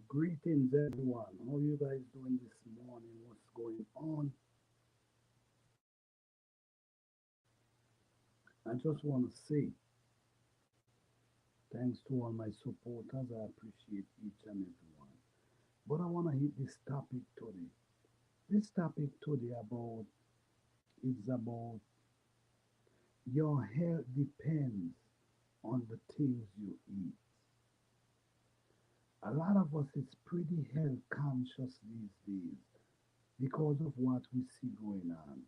Greetings, everyone. How you guys doing this morning? What's going on? I just want to say thanks to all my supporters. I appreciate each and every one. But I want to hit this topic today. This topic today about is about your health depends on the things you eat. A lot of us is pretty health conscious these days because of what we see going on.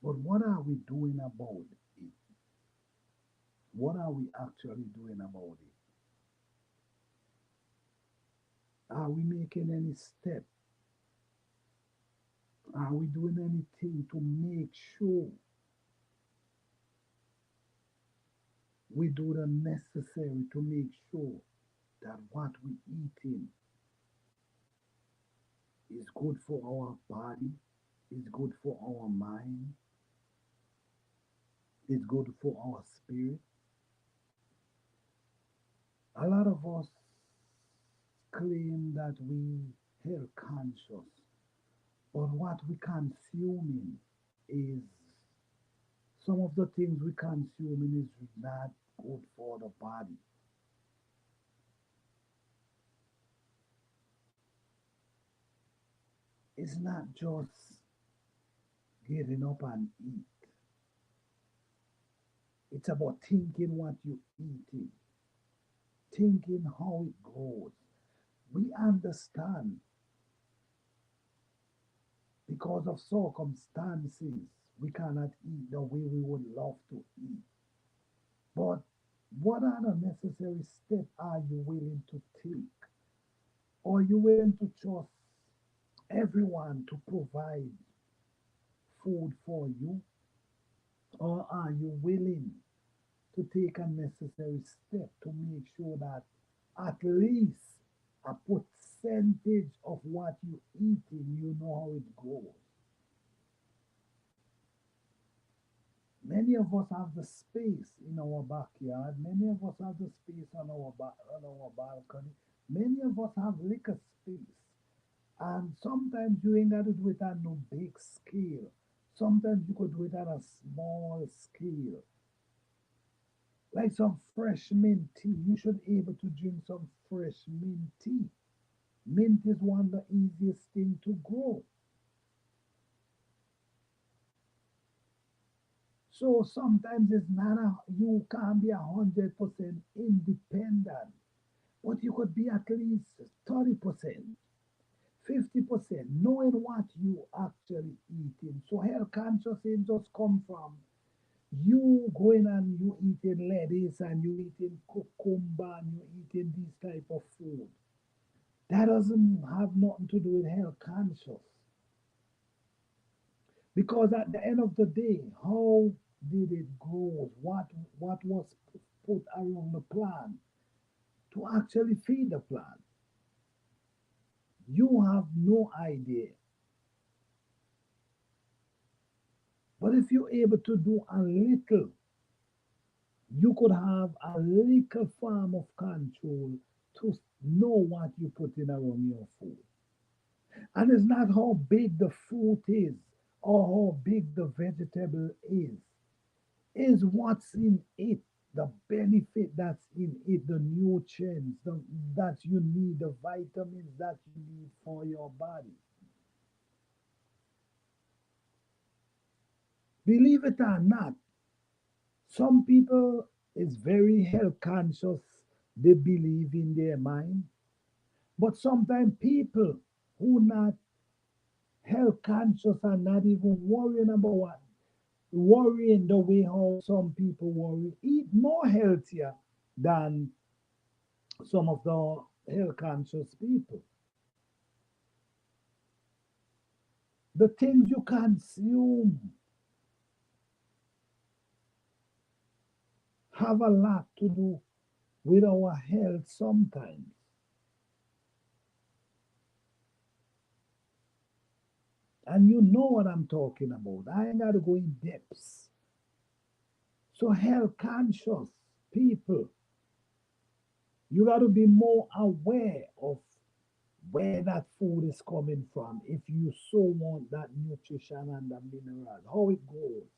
But what are we doing about it? What are we actually doing about it? Are we making any step? Are we doing anything to make sure we do the necessary to make sure that what we eating is good for our body, is good for our mind, is good for our spirit? A lot of us claim that we health conscious, but what we consuming is some of the things we consuming is not good for the body. It's not just getting up and eat. It's about thinking what you eating, thinking how it goes. We understand because of circumstances we cannot eat the way we would love to eat. But what are the necessary steps are you willing to take? Are you willing to trust everyone to provide food for you? Or are you willing to take a necessary step to make sure that at least a percentage of what you eating, you know how it goes? Many of us have the space in our backyard. Many of us have the space on on our balcony. Many of us have liquor space. And sometimes you ain't got to do it on no big scale. Sometimes you could do it on a small scale. Like some fresh mint tea. You should be able to drink some fresh mint tea. Mint is one of the easiest thing to grow. So sometimes it's not you can't be 100% independent, but you could be at least 30%, 50%, knowing what you actually eating. So health conscious ain't just come from you going and you eating lettuce and you eating cucumber and you eating this type of food. That doesn't have nothing to do with health conscious. Because at the end of the day, how did it grow? What was put around the plant to actually feed the plant? You have no idea. But if you're able to do a little, you could have a little form of control to know what you put in around your food. And it's not how big the fruit is or how big the vegetable is what's in it, the benefit that's in it, the nutrients that you need, the vitamins that you need for your body. Believe it or not, some people is very health conscious. They believe in their mind, but sometimes people who not health conscious are not even worrying about what worrying the way how some people worry, eat more healthier than some of the health conscious people. The things you consume have a lot to do with our health sometimes. And you know what I'm talking about. I ain't got to go in depths. So, health conscious people, you got to be more aware of where that food is coming from, if you so want that nutrition and the minerals, how it goes.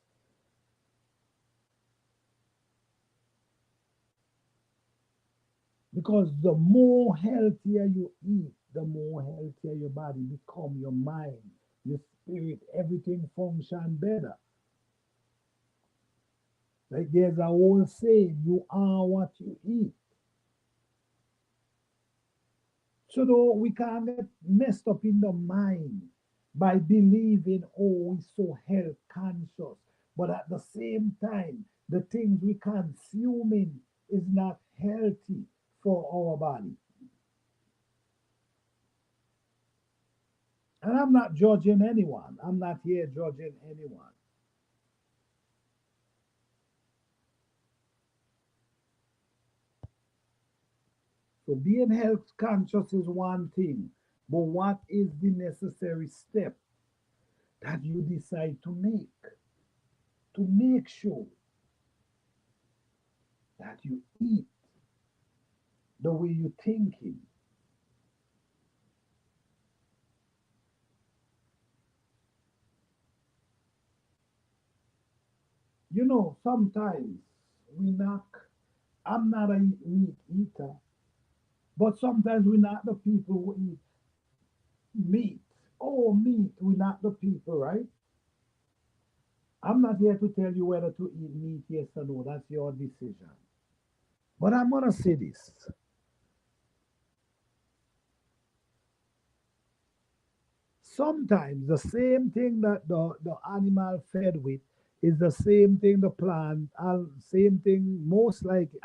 Because the more healthier you eat, the more healthier your body become, your mind, your spirit, everything function better. Like there's a whole saying, you are what you eat. So though we can't get messed up in the mind by believing, oh, we're so health conscious. But at the same time, the things we consuming is not healthy for our body. And I'm not judging anyone. I'm not here judging anyone. So being health conscious is one thing, but what is the necessary step that you decide to make sure that you eat the way you're thinking? You know, sometimes we knock. I'm not a meat eater, but sometimes we're not the people who eat meat. Oh, meat, we're not the people, right? I'm not here to tell you whether to eat meat, yes or no. That's your decision. But I'm gonna say this. Sometimes the same thing that the animal fed with is the same thing the plant, same thing, most likely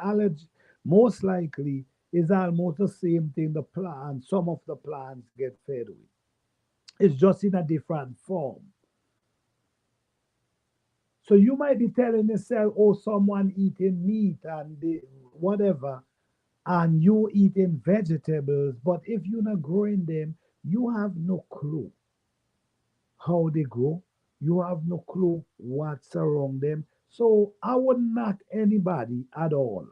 is almost the same thing the plant, some of the plants get fed with. It's just in a different form. So you might be telling yourself, oh, someone eating meat and whatever, and you eating vegetables, but if you're not growing them, you have no clue how they grow. You have no clue what's around them. So I would knock anybody at all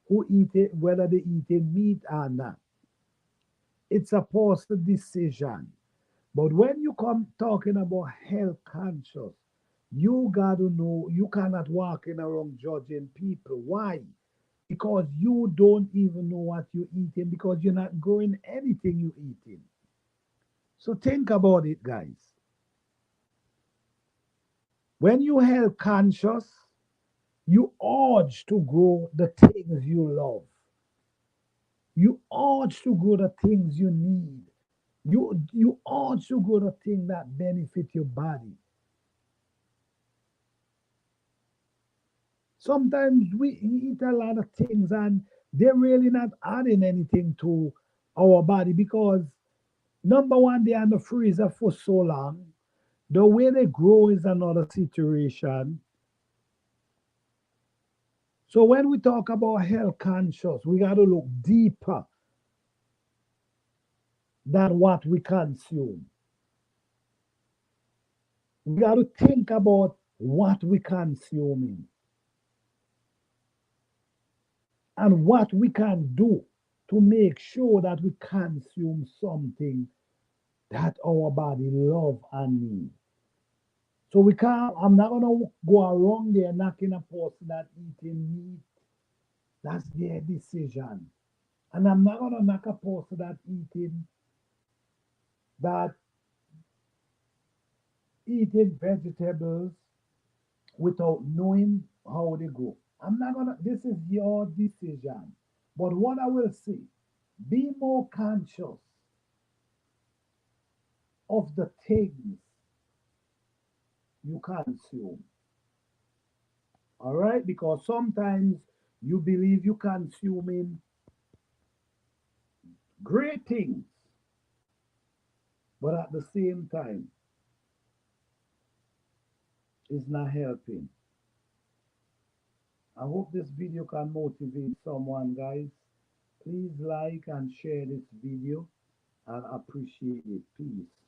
who eat it, whether they eating meat or not. It's a personal decision. But when you come talking about health conscious, you gotta know you cannot walking around judging people. Why? Because you don't even know what you're eating because you're not growing anything you're eating. So think about it, guys. When you health conscious, you urge to grow the things you love. You urge to grow the things you need. You urge to grow the things that benefit your body. Sometimes we eat a lot of things and they're really not adding anything to our body because number one, they're in the freezer for so long. The way they grow is another situation. So when we talk about health conscious, we got to look deeper than what we consume. We got to think about what we consuming and what we can do to make sure that we consume something that our body love and need. So we can't, I'm not gonna go around there knocking a person that eating meat. That's their decision. And I'm not gonna knock a person that eating vegetables without knowing how they grow. I'm not gonna, this is your decision. But what I will say, be more conscious of the things you consume. All right? Because sometimes you believe you consuming great things, but at the same time, it's not helping. I hope this video can motivate someone, guys. Please like and share this video and appreciate it. Peace.